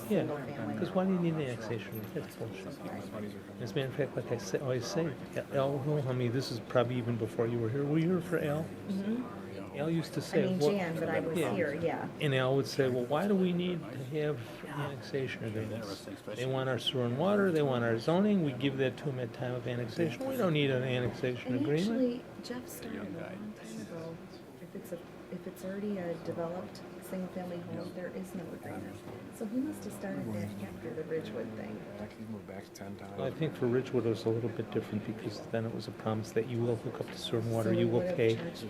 Yeah, single family. because why do you need annexation? That's bullshit. As a matter of fact, like I always say, Al Wilhelmy, this is probably even before you were here. Were you here for Al? Mm-hmm. Al used to I say, mean, Jan, but I was here, yeah. And Al would say, well, why do we need to have annexation agreements? They want our sewer and water, they want our zoning, we give that to them at time of annexation. We don't need an annexation And agreement. actually, Jeff started a long time ago, if it's already a developed single-family home, there is no agreement. So he must have started that after the Ridgewood thing. Well, I think for Ridgewood it was a little bit different because then it was a promise that you will hook up to sewer and water, So you we will would have pay. charged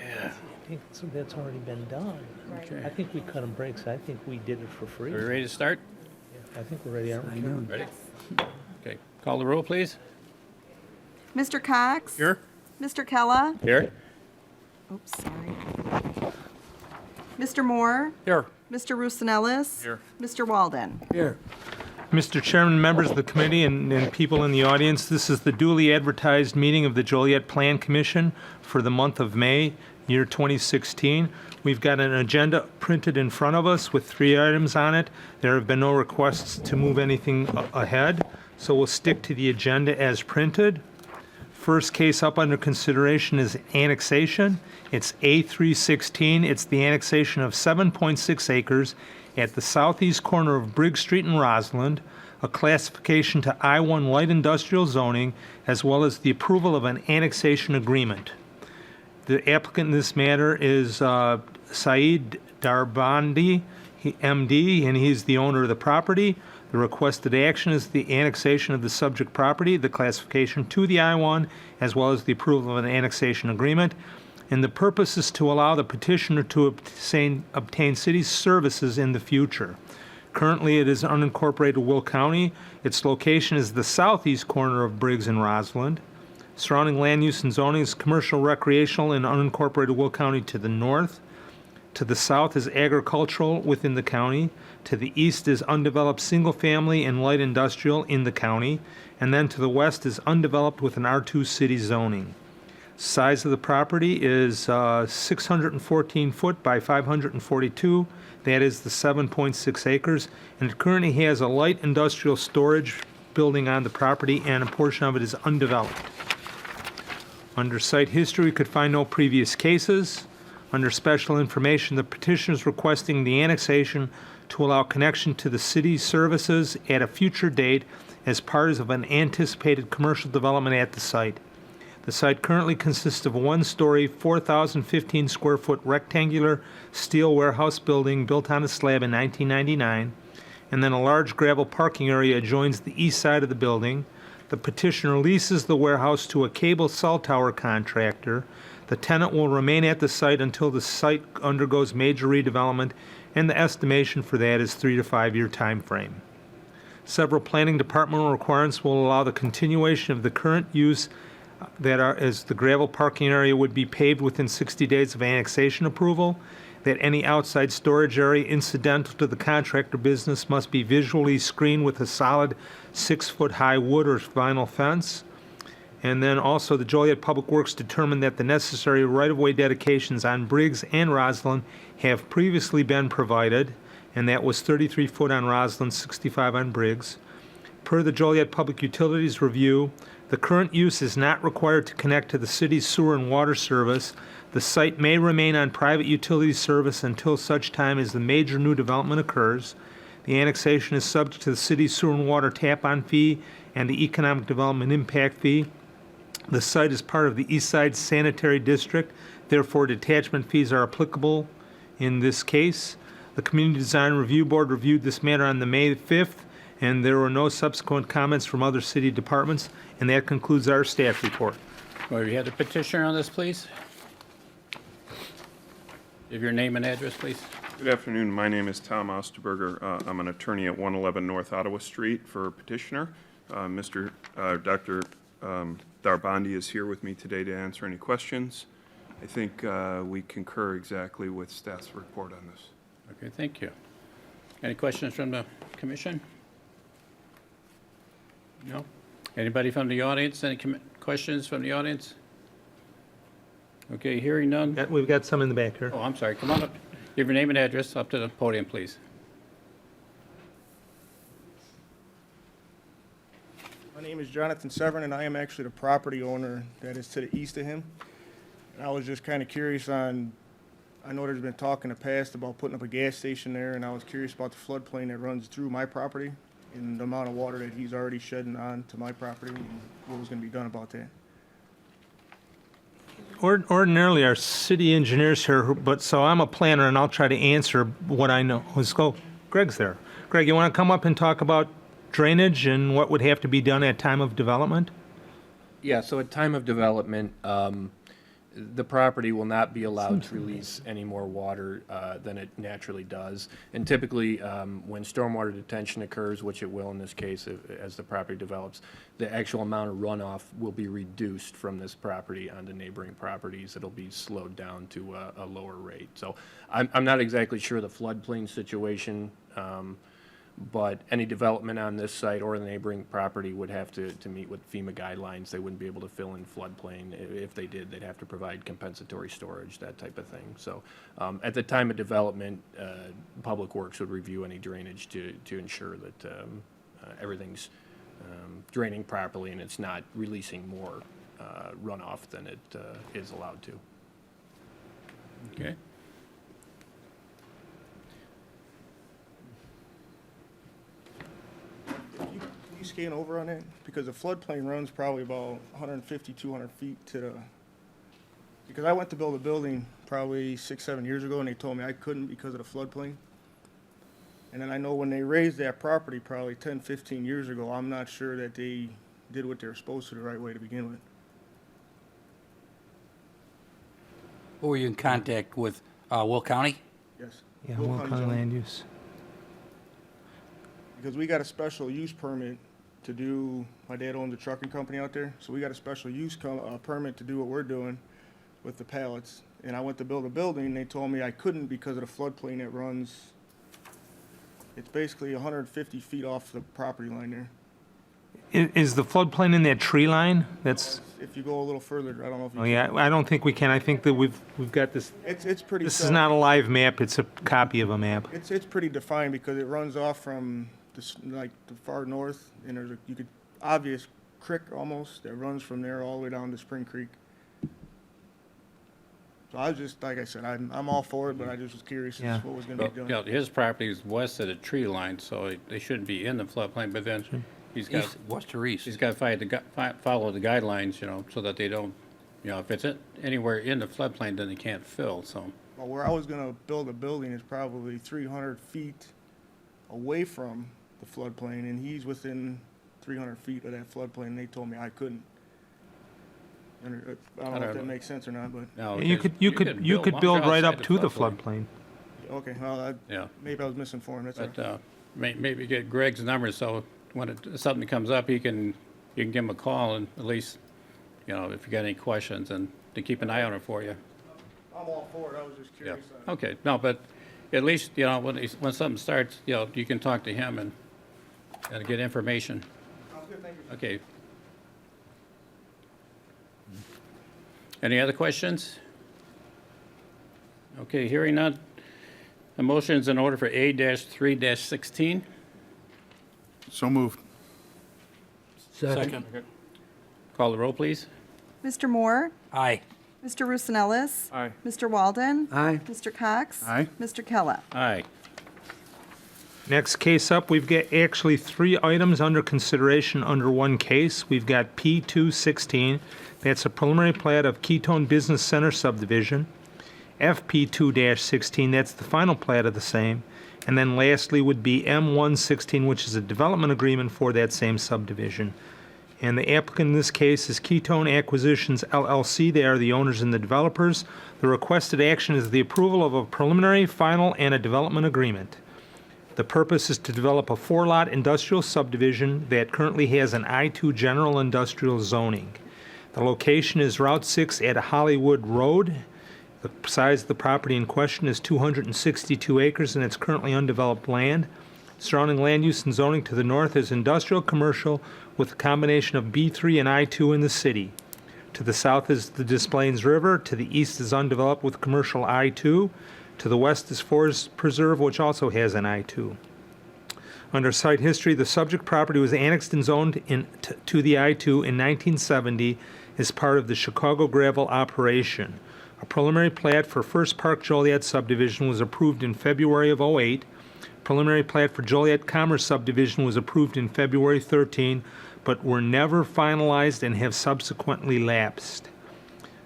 Yeah. I think that's already been done. Right. I think we cut them breaks. I think we did it for free. Are we ready to start? I think we're ready, aren't we? Ready? Okay, call the roll, please. Mr. Cox? Here. Mr. Kella? Here. Oops, sorry. Mr. Moore? Here. Mr. Roosonellis? Here. Mr. Walden? Mr. Chairman, members of the committee, and people in the audience, this is the duly advertised meeting of the Joliet Plan Commission for the month of May, year 2016. We've got an agenda printed in front of us with 3 items on it. There have been no requests to move anything ahead, so we'll stick to the agenda as printed. First case up under consideration is annexation. It's A316. It's the annexation of 7.6 acres at the southeast corner of Briggs Street in Roslyn, a classification to I-1 light industrial zoning, as well as the approval of an annexation agreement. The applicant in this matter is Saeed Darbandi, MD, and he's the owner of the property. The requested action is the annexation of the subject property, the classification to the I-1, as well as the approval of an annexation agreement. And the purpose is to allow the petitioner to obtain city services in the future. Currently, it is unincorporated Will County. Its location is the southeast corner of Briggs and Roslyn. Surrounding land use and zoning is commercial, recreational, and unincorporated Will County to the north. To the south is agricultural within the county. To the east is undeveloped single-family and light industrial in the county. And then to the west is undeveloped with an R2 city zoning. Size of the property is 614 foot by 542. That is the 7.6 acres. And it currently has a light industrial storage building on the property, and a portion of it is undeveloped. Under site history, we could find no previous cases. Under special information, the petitioner is requesting the annexation to allow connection to the city's services at a future date as part of an anticipated commercial development at the site. The site currently consists of a 1-story, 4,015 square foot rectangular steel warehouse building built on a slab in 1999, and then a large gravel parking area adjoins the east side of the building. The petitioner leases the warehouse to a cable cell tower contractor. The tenant will remain at the site until the site undergoes major redevelopment, and the estimation for that is 3 to 5 year time frame. Several planning departmental requirements will allow the continuation of the current use as the gravel parking area would be paved within 60 days of annexation approval, that any outside storage area incidental to the contractor business must be visually screened with a solid 6-foot-high wood or vinyl fence. And then also the Joliet Public Works determined that the necessary right-of-way dedications on Briggs and Roslyn have previously been provided, and that was 33 foot on Roslyn, 65 on Briggs. Per the Joliet Public Utilities Review, the current use is not required to connect to the city's sewer and water service. The site may remain on private utility service until such time as the major new development occurs. The annexation is subject to the city's sewer and water tap-on fee and the economic development impact fee. The site is part of the East Side Sanitary District, therefore detachment fees are applicable in this case. The Community Design Review Board reviewed this matter on the May 5th, and there were no subsequent comments from other city departments, and that concludes our staff report. Well, we have the petitioner on this, please. Give your name and address, please. Good afternoon. My name is Tom Osterberger. I'm an attorney at 111 North Ottawa Street for petitioner. Dr. Darbandi is here with me today to answer any questions. I think we concur exactly with staff's report on this. Okay, thank you. Any questions from the commission? No? Anybody from the audience? Any questions from the audience? Okay, hearing none. We've got some in the back here. Oh, I'm sorry. Come on up. Give your name and address up to the podium, please. My name is Jonathan Severin, and I am actually the property owner that is to the east of him. And I was just kind of curious on, I know there's been talk in the past about putting up a gas station there, and I was curious about the floodplain that runs through my property and the amount of water that he's already shedding on to my property, and what was going to be done about that. Ordinarily, our city engineer's here, but so I'm a planner, and I'll try to answer what I know. Let's go. Greg's there. Greg, you want to come up and talk about drainage and what would have to be done at time of development? Yeah, so at time of development, the property will not be allowed to release any more water than it naturally does. And typically, when stormwater detention occurs, which it will in this case as the property develops, the actual amount of runoff will be reduced from this property onto neighboring properties. It'll be slowed down to a lower rate. So I'm not exactly sure the floodplain situation, but any development on this site or the neighboring property would have to meet with FEMA guidelines. They wouldn't be able to fill in floodplain. If they did, they'd have to provide compensatory storage, that type of thing. So at the time of development, Public Works would review any drainage to ensure that everything's draining properly and it's not releasing more runoff than it is allowed to. Okay. Can you scan over on that? Because the floodplain runs probably about 150, 200 feet to the, because I went to build a building probably 6, 7 years ago, and they told me I couldn't because of the floodplain. And then I know when they raised that property probably 10, 15 years ago, I'm not sure that they did what they were supposed to the right way to begin with. Who were you in contact with? Will County? Yes. Yeah, Will Will County County zoning. land use. Because we got a special use permit to do, my dad owns a trucking company out there, so we got a special use permit to do what we're doing with the pallets. And I went to build a building, and they told me I couldn't because of the floodplain that runs, it's basically 150 feet off the property line there. Is the floodplain in that tree line? That's, If you go a little further, I don't know if you oh can. yeah, I don't think we can. I think that we've got this, It's pretty. this is not a live map, it's a copy of a map. It's pretty defined because it runs off from like the far north, and there's a obvious creek almost that runs from there all the way down to Spring Creek. So I was just, like I said, I'm all for it, but I just was curious Yeah. as to what was going to Well, be done. you know, his property is west of the tree line, so they shouldn't be in the floodplain, but then he's got, West or east? he's got to follow the guidelines, you know, so that they don't, you know, if it's anywhere in the floodplain, then they can't fill, so. Well, where I was going to build a building is probably 300 feet away from the floodplain, and he's within 300 feet of that floodplain, and they told me I couldn't. And I don't know if that makes sense or not, but, No, You because could build right up to the floodplain. floodplain. okay, well, Yeah, maybe I was misinformed, that's all. but maybe get Greg's number, so when something comes up, you can give him a call, and at least, you know, if you got any questions, and to keep an eye on it for you. I'm all for it, I was just Yeah, curious. on- okay, no, but at least, you know, when something starts, you know, you can talk to him and get information. Sounds good, thank you. Okay. Any other questions? Okay, hearing none. A motion is in order for A-3-16. So moved. Second. Call the roll, please. Mr. Moore? Aye. Mr. Roosonellis? Aye. Mr. Walden? Aye. Mr. Cox? Aye. Mr. Kella? Aye. Next case up, we've got actually 3 items under consideration under one case. We've got P216, that's a preliminary plat of Ketone Business Center subdivision. FP2-16, that's the final plat of the same. And then lastly would be M116, which is a development agreement for that same subdivision. And the applicant in this case is Ketone Acquisitions LLC. They are the owners and the developers. The requested action is the approval of a preliminary, final, and a development agreement. The purpose is to develop a 4-lot industrial subdivision that currently has an I-2 general industrial zoning. The location is Route 6 at Hollywood Road. The size of the property in question is 262 acres, and it's currently undeveloped land. Surrounding land use and zoning to the north is industrial commercial with a combination of B3 and I-2 in the city. To the south is the Des Plaines River. To the east is undeveloped with commercial I-2. To the west is Forest Preserve, which also has an I-2. Under site history, the subject property was annexed and zoned to the I-2 in 1970 as part of the Chicago gravel operation. A preliminary plat for First Park Joliet subdivision was approved in February of '08. Preliminary plat for Joliet Commerce subdivision was approved in February 13, but were never finalized and have subsequently lapsed.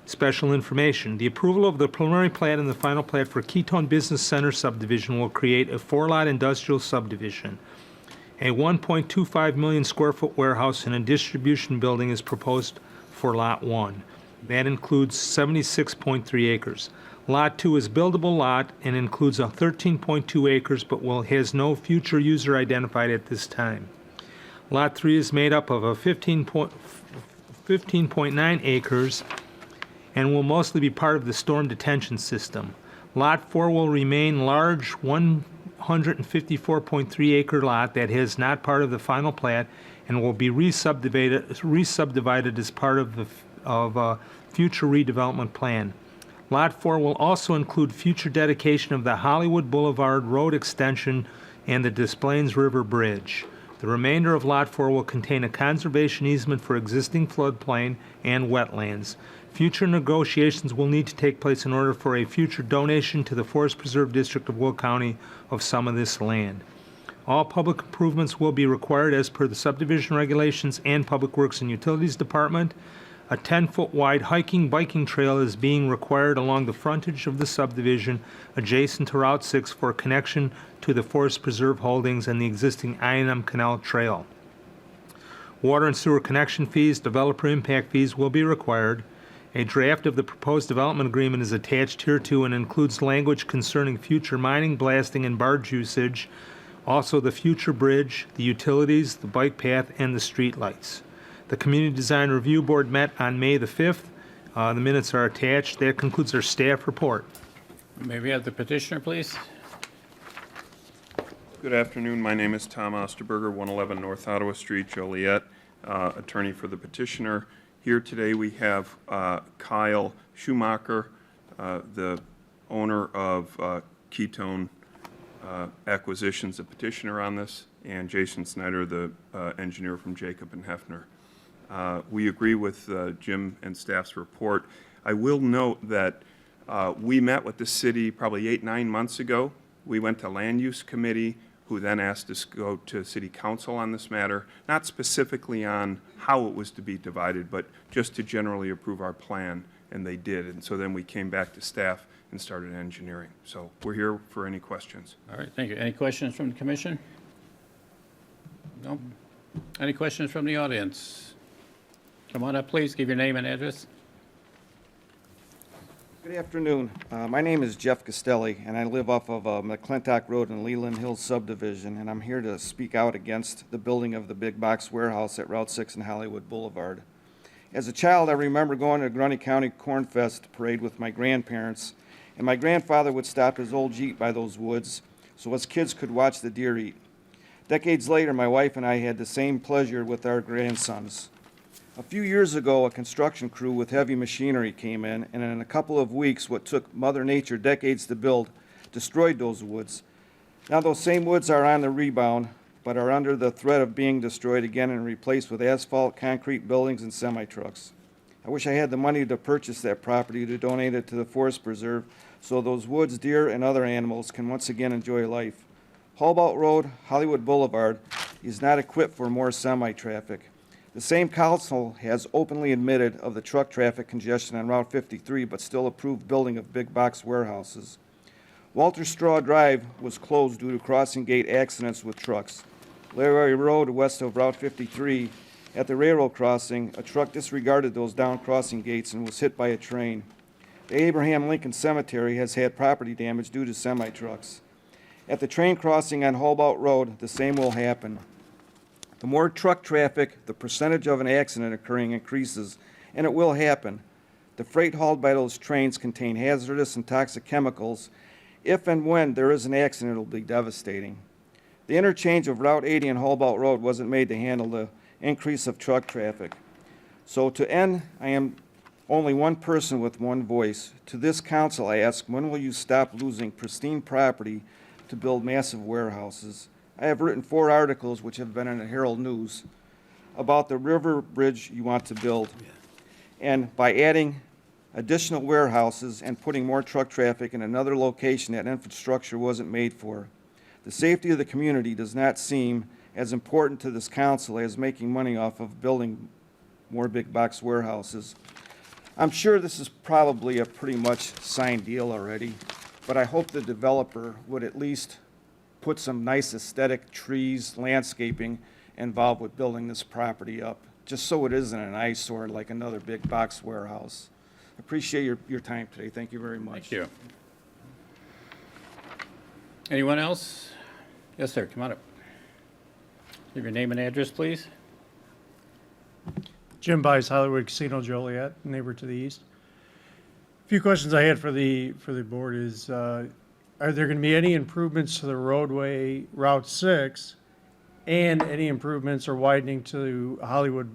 Special information. The approval of the preliminary plat and the final plat for Ketone Business Center subdivision will create a 4-lot industrial subdivision. A 1.25 million square foot warehouse and a distribution building is proposed for Lot 1. That includes 76.3 acres. Lot 2 is buildable lot and includes a 13.2 acres but has no future user identified at this time. Lot 3 is made up of a 15.9 acres and will mostly be part of the storm detention system. Lot 4 will remain large 154.3 acre lot that is not part of the final plat and will be re-subdivided as part of a future redevelopment plan. Lot 4 will also include future dedication of the Hollywood Boulevard Road extension and the Des Plaines River Bridge. The remainder of Lot 4 will contain a conservation easement for existing floodplain and wetlands. Future negotiations will need to take place in order for a future donation to the Forest Preserve District of Will County of some of this land. All public improvements will be required as per the subdivision regulations and Public Works and Utilities Department. A 10-foot wide hiking biking trail is being required along the frontage of the subdivision adjacent to Route 6 for connection to the Forest Preserve holdings and the existing I&M Canal Trail. Water and sewer connection fees, developer impact fees will be required. A draft of the proposed development agreement is attached hereto and includes language concerning future mining, blasting, and barge usage, also the future bridge, the utilities, the bike path, and the street lights. The Community Design Review Board met on May the 5th. The minutes are attached. That concludes our staff report. May we have the petitioner, please? Good afternoon. My name is Tom Osterberger, 111 North Ottawa Street, Joliet, attorney for the petitioner. Here today we have Kyle Schumacher, the owner of Ketone Acquisitions, the petitioner on this, and Jason Snyder, the engineer from Jacob and Hefner. We agree with Jim and staff's report. I will note that we met with the city probably 8-9 months ago. We went to Land Use Committee, who then asked us to go to City Council on this matter, not specifically on how it was to be divided, but just to generally approve our plan, and they did. And so then we came back to staff and started engineering. So we're here for any questions. All right, thank you. Any questions from the commission? No? Any questions from the audience? Come on up, please. Give your name and address. Good afternoon. My name is Jeff Castelli, and I live off of McClintock Road in Leland Hills subdivision, and I'm here to speak out against the building of the big box warehouse at Route 6 and Hollywood Boulevard. As a child, I remember going to the Grundy County Corn Fest parade with my grandparents, and my grandfather would stop his old Jeep by those woods so us kids could watch the deer eat. Decades later, my wife and I had the same pleasure with our grandsons. A few years ago, a construction crew with heavy machinery came in, and in a couple of weeks, what took Mother Nature decades to build destroyed those woods. Now those same woods are on the rebound, but are under the threat of being destroyed again and replaced with asphalt, concrete buildings, and semi-trucks. I wish I had the money to purchase that property to donate it to the Forest Preserve so those woods, deer, and other animals can once again enjoy life. Humboldt Road, Hollywood Boulevard is not equipped for more semi-traffic. The same council has openly admitted of the truck traffic congestion on Route 53, but still approved building of big box warehouses. Walter Straw Drive was closed due to crossing gate accidents with trucks. Larry Road, west of Route 53, at the railroad crossing, a truck disregarded those down crossing gates and was hit by a train. The Abraham Lincoln Cemetery has had property damage due to semi-trucks. At the train crossing on Humboldt Road, the same will happen. The more truck traffic, the percentage of an accident occurring increases, and it will happen. The freight hauled by those trains contain hazardous and toxic chemicals. If and when there is an accident, it will be devastating. The interchange of Route 80 and Humboldt Road wasn't made to handle the increase of truck traffic. So to end, I am only one person with one voice. To this council, I ask, when will you stop losing pristine property to build massive warehouses? I have written 4 articles which have been in the Herald News about the river bridge you want to build. And by adding additional warehouses and putting more truck traffic in another location that infrastructure wasn't made for. The safety of the community does not seem as important to this council as making money off of building more big box warehouses. I'm sure this is probably a pretty much signed deal already, but I hope the developer would at least put some nice aesthetic trees, landscaping involved with building this property up, just so it isn't an eyesore like another big box warehouse. Appreciate your time today. Thank you very much. Thank you. Anyone else? Yes, sir, come on up. Give your name and address, please. Jim Bice, Hollywood Casino Joliet, neighbor to the east. A few questions I had for the board is, are there going to be any improvements to the roadway Route 6 and any improvements or widening to Hollywood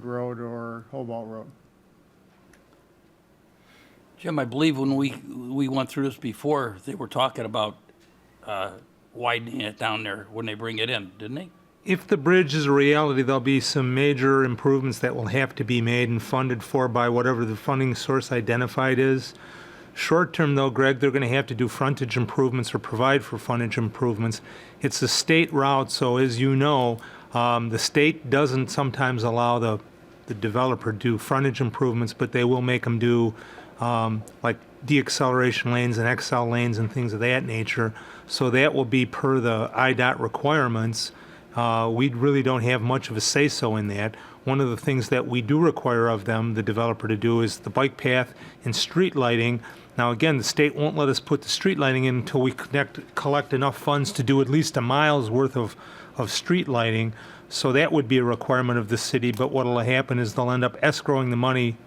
Road or Hobart Road? Jim, I believe when we went through this before, they were talking about widening it down there when they bring it in, didn't they? If the bridge is a reality, there'll be some major improvements that will have to be made and funded for by whatever the funding source identified is. Short term, though, Greg, they're going to have to do frontage improvements or provide for frontage improvements. It's a state route, so as you know, the state doesn't sometimes allow the developer to do frontage improvements, but they will make them do like deacceleration lanes and XL lanes and things of that nature. So that will be per the IDOT requirements. We really don't have much of a say-so in that. One of the things that we do require of them, the developer, to do is the bike path and street lighting. Now, again, the state won't let us put the street lighting in until we collect enough funds to do at least a mile's worth of street lighting. So that would be a requirement of the city, but what will happen is they'll end up escrowing the money.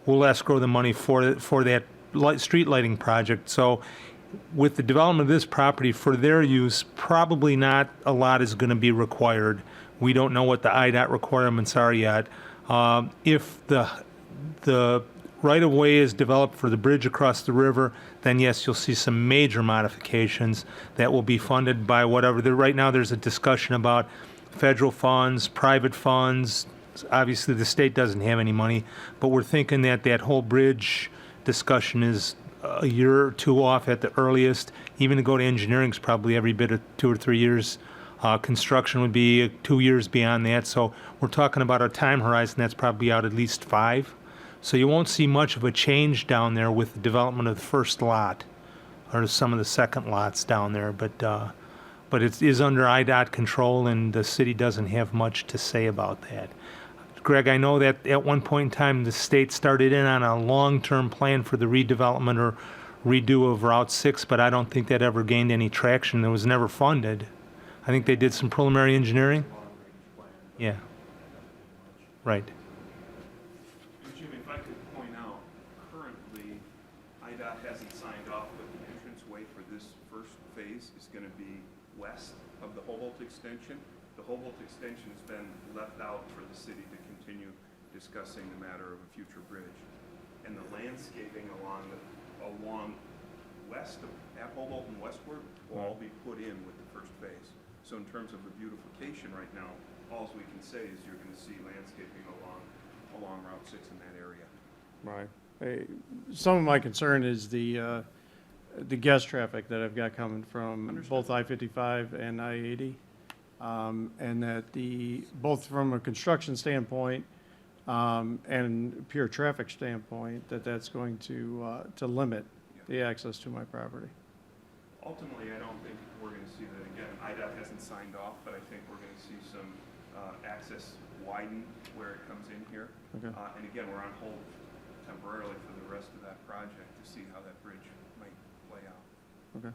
We'll escrow the money for that street lighting project. So with the development of this property for their use, probably not a lot is going to be required. We don't know what the IDOT requirements are yet. If the right-of-way is developed for the bridge across the river, then yes, you'll see some major modifications that will be funded by whatever. Right now, there's a discussion about federal funds, private funds. Obviously, the state doesn't have any money, but we're thinking that that whole bridge discussion is a year or two off at the earliest. Even to go to engineering is probably every bit of 2 or 3 years. Construction would be 2 years beyond that. So we're talking about a time horizon that's probably out at least 5. So you won't see much of a change down there with the development of the first lot or some of the second lots down there. But it is under IDOT control, and the city doesn't have much to say about that. Greg, I know that at one point in time, the state started in on a long-term plan for the redevelopment or redo of Route 6, but I don't think that ever gained any traction. It was never funded. I think they did some preliminary engineering. Yeah. Right. Jim, if I could point out, currently, IDOT hasn't signed off, but the entranceway for this first phase is going to be west of the Hobart extension. The Hobart extension has been left out for the city to continue discussing the matter of a future bridge. And the landscaping along west of at Hobart and westward will all be put in with the first phase. So in terms of the beautification right now, all we can say is you're going to see landscaping along Route 6 in that area. Right. Some of my concern is the guest traffic that I've got coming from both I-55 and I-80. And that both from a construction standpoint and pure traffic standpoint, that's going to limit the access to my property. Ultimately, I don't think we're going to see that again. IDOT hasn't signed off, but I think we're going to see some access widen where it comes in here. Okay. And again, we're on hold temporarily for the rest of that project to see how that bridge might play out. Okay.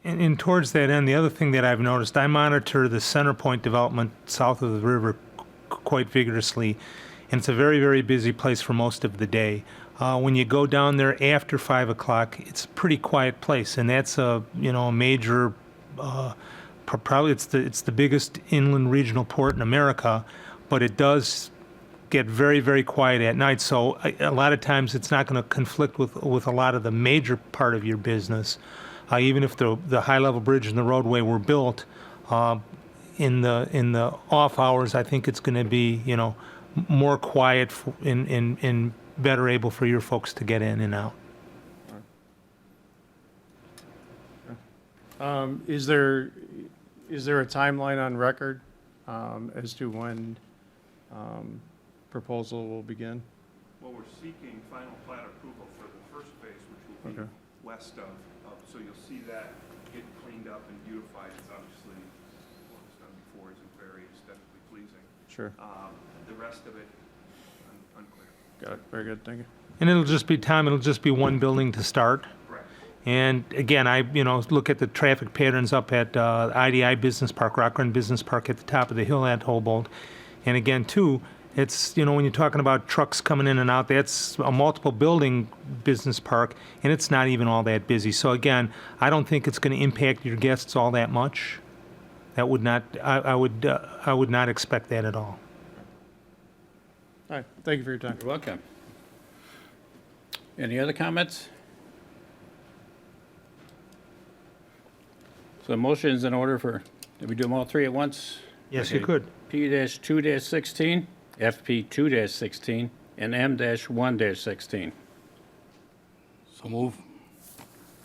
And towards that end, the other thing that I've noticed, I monitor the Center Point development south of the river quite vigorously, and it's a very, very busy place for most of the day. When you go down there after 5 o'clock, it's a pretty quiet place, and that's a major, probably it's the biggest inland regional port in America, but it does get very, very quiet at night. So a lot of times it's not going to conflict with a lot of the major part of your business. Even if the high-level bridge and the roadway were built, In the off hours, I think it's going to be, more quiet and better able for your folks to get in and out. Is there a timeline on record as to when proposal will begin? Well, we're seeking final plat approval for the first phase, which will be Okay. west of, so you'll see that get cleaned up and beautified. It's obviously, what was done before isn't very aesthetically pleasing. Sure. The rest of it, unclear. Got it. Very good. Thank you. And it'll just be one building to start. Correct. And again, I look at the traffic patterns up at IDI Business Park, Rock Run Business Park at the top of the hill at Humboldt. And again, too, it's, when you're talking about trucks coming in and out, that's a multiple building business park, and it's not even all that busy. So again, I don't think it's going to impact your guests all that much. That would not, I would not expect that at all. All right. Thank you for your time. You're welcome. Any other comments? So motion is in order for, did we do them all three at once? Yes, you Okay. could. P-2-16, FP2-16, and M-1-16. So move.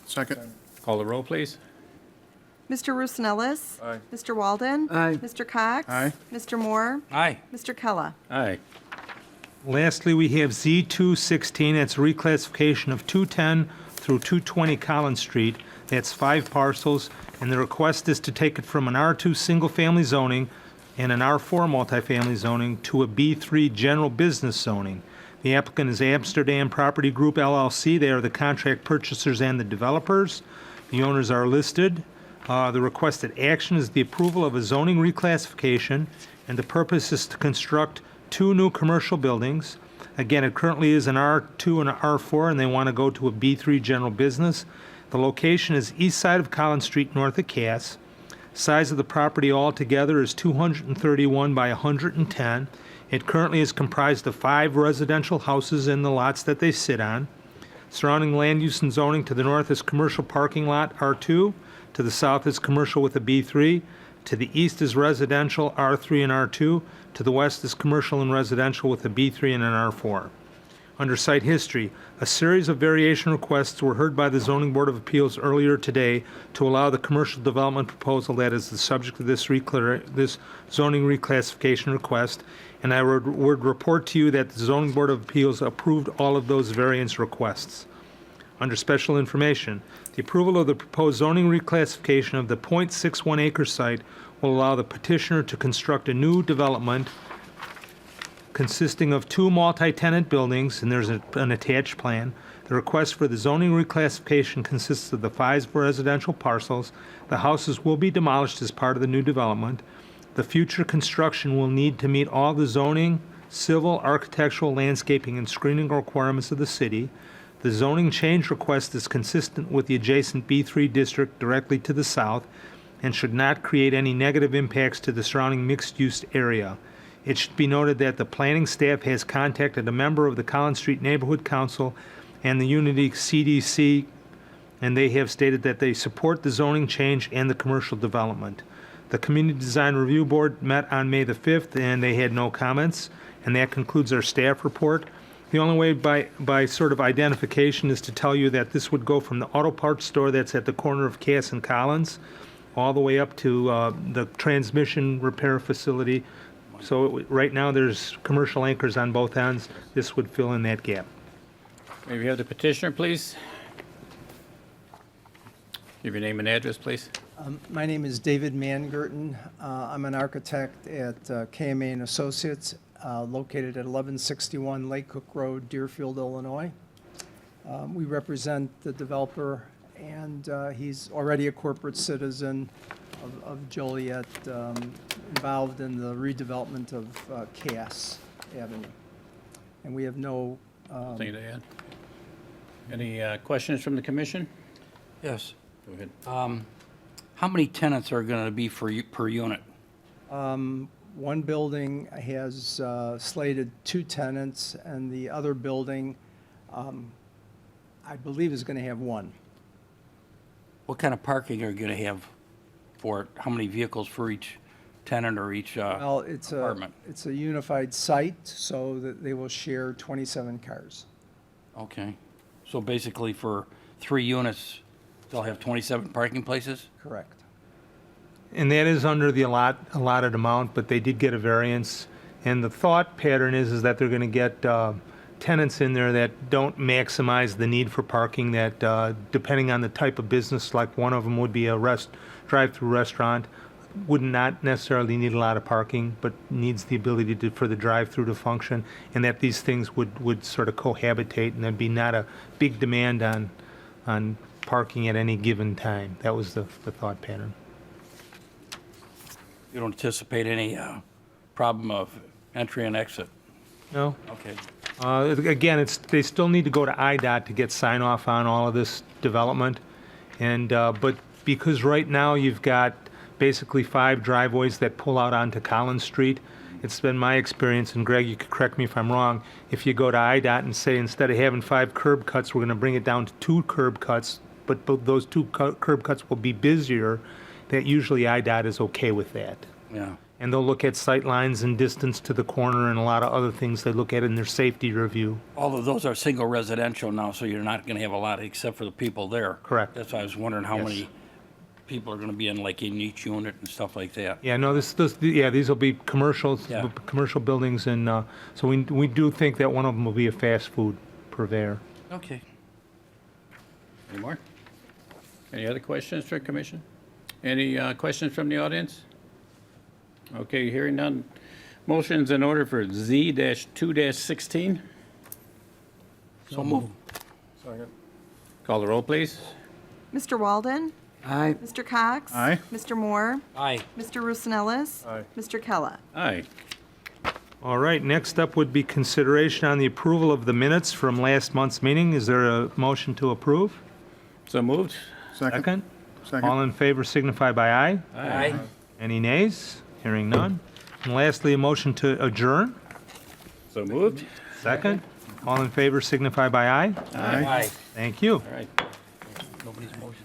Second. Call the roll, please. Mr. Roosevelt. Aye. Mr. Walden. Aye. Mr. Cox. Aye. Mr. Moore. Aye. Mr. Kella. Aye. Lastly, we have Z216, that's reclassification of 210 through 220 Collins Street. That's 5 parcels, and the request is to take it from an R2 single-family zoning and an R4 multifamily zoning to a B3 general business zoning. The applicant is Amsterdam Property Group LLC. They are the contract purchasers and the developers. The owners are listed. The requested action is the approval of a zoning reclassification, and the purpose is to construct 2 new commercial buildings. Again, it currently is an R2 and an R4, and they want to go to a B3 general business. The location is east side of Collins Street, north of Cass. Size of the property altogether is 231 by 110. It currently is comprised of 5 residential houses in the lots that they sit on. Surrounding land use and zoning: to the north is commercial parking lot, R2. To the south is commercial with a B3. To the east is residential, R3 and R2. To the west is commercial and residential with a B3 and an R4. Under site history, a series of variation requests were heard by the Zoning Board of Appeals earlier today to allow the commercial development proposal that is the subject of this zoning reclassification request, and I would report to you that the Zoning Board of Appeals approved all of those variance requests. Under special information, the approval of the proposed zoning reclassification of the .61 acre site will allow the petitioner to construct a new development consisting of 2 multi-tenant buildings, and there's an attached plan. The request for the zoning reclassification consists of the 5 residential parcels. The houses will be demolished as part of the new development. The future construction will need to meet all the zoning, civil, architectural, landscaping, and screening requirements of the city. The zoning change request is consistent with the adjacent B3 district directly to the south and should not create any negative impacts to the surrounding mixed-use area. It should be noted that the planning staff has contacted a member of the Collins Street Neighborhood Council and the Unity CDC, and they have stated that they support the zoning change and the commercial development. The Community Design Review Board met on May the 5th, and they had no comments, and that concludes our staff report. The only way by sort of identification is to tell you that this would go from the auto parts store that's at the corner of Cass and Collins all the way up to the transmission repair facility. So right now, there's commercial anchors on both ends. This would fill in that gap. May we have the petitioner, please? Give your name and address, please. My name is David Mangerton. I'm an architect at KMA and Associates, located at 1161 Lake Cook Road, Deerfield, Illinois. We represent the developer, and he's already a corporate citizen of Joliet, involved in the redevelopment of Cass Avenue. And we have no... Anything to add? Any questions from the commission? Yes. Go ahead. How many tenants are going to be per unit? One building has slated 2 tenants, and the other building, I believe, is going to have 1. What kind of parking are you going to have? for how many vehicles for each tenant or each Well, it's apartment? it's a unified site, so that they will share 27 cars. Okay. So basically for 3 units, they'll have 27 parking places? Correct. And that is under the allotted amount, but they did get a variance. And the thought pattern is that they're going to get tenants in there that don't maximize the need for parking, that depending on the type of business, like one of them would be a drive-through restaurant, would not necessarily need a lot of parking, but needs the ability for the drive-through to function, and that these things would sort of cohabitate, and there'd be not a big demand on parking at any given time. That was the thought pattern. You don't anticipate any problem of entry and exit? No? Okay. Again, they still need to go to IDOT to get sign off on all of this development. And, but because right now you've got basically 5 driveways that pull out onto Collins Street, it's been my experience, and Greg, you could correct me if I'm wrong, if you go to IDOT and say, instead of having 5 curb cuts, we're gonna bring it down to 2 curb cuts, but those 2 curb cuts will be busier, that usually IDOT is okay with that. Yeah. And they'll look at sight lines and distance to the corner and a lot of other things they look at in their safety review. All of those are single residential now, so you're not gonna have a lot except for the people there. Correct. That's why I was wondering how Yes. many people are gonna be in, like, in each unit and stuff like that. Yeah, no, these will be Yeah. commercial buildings, and so we do think that one of them will be a fast food purveyor. Okay. Any more? Any other questions for commission? Any questions from the audience? Okay, hearing none. Motion's in order for Z-2-16. So move. Call the roll, please. Mr. Walden? Aye. Mr. Cox? Aye. Mr. Moore? Aye. Mr. Roosnellis? Aye. Mr. Kella? Aye. All right, next up would be consideration on the approval of the minutes from last month's meeting. Is there a motion to approve? So moved. Second? All Second. in favor signify by aye. Aye. Any nays? Hearing none. And lastly, a motion to adjourn. So moved. Second? All in favor signify by aye. Aye. Aye. Thank you. All right. Nobody's motion.